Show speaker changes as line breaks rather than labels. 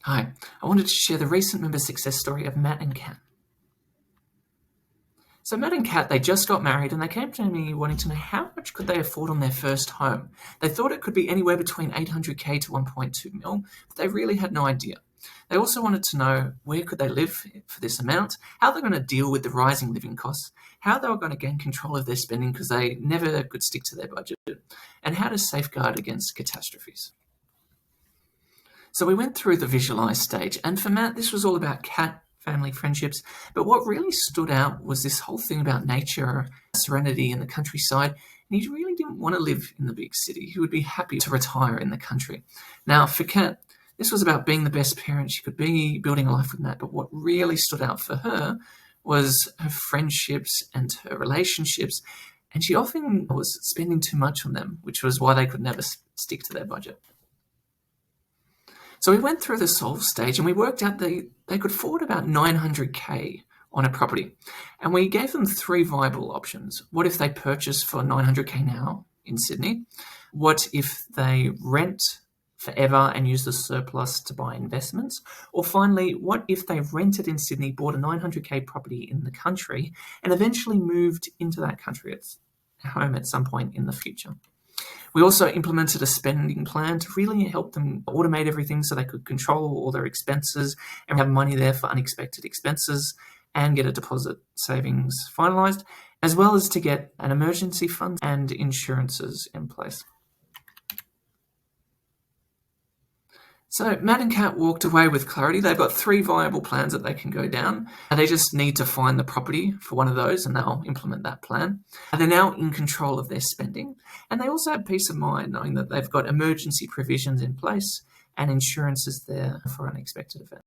Hi, I wanted to share the recent member success story of Matt and Kat. So Matt and Kat, they just got married and they came to me wanting to know how much could they afford on their first home. They thought it could be anywhere between 800k to 1.2 mil, but they really had no idea. They also wanted to know where could they live for this amount, how they're going to deal with the rising living costs, how they were going to gain control of their spending because they never could stick to their budget, and how to safeguard against catastrophes. So we went through the visualize stage, and for Matt, this was all about cat family friendships. But what really stood out was this whole thing about nature, serenity, and the countryside. And he really didn't want to live in the big city. He would be happy to retire in the country. Now, for Kat, this was about being the best parent she could be, building a life with Matt. But what really stood out for her was her friendships and her relationships. And she often was spending too much on them, which was why they could never stick to their budget. So we went through the solve stage and we worked out they could afford about 900k on a property. And we gave them three viable options. What if they purchase for 900k now in Sydney? What if they rent forever and use the surplus to buy investments? Or finally, what if they rented in Sydney, bought a 900k property in the country, and eventually moved into that country at home at some point in the future? We also implemented a spending plan to really help them automate everything so they could control all their expenses and have money there for unexpected expenses and get a deposit savings finalised, as well as to get an emergency fund and insurances in place. So Matt and Kat walked away with clarity. They've got three viable plans that they can go down. And they just need to find the property for one of those and they'll implement that plan. And they're now in control of their spending. And they also have peace of mind knowing that they've got emergency provisions in place and insurances there for unexpected events.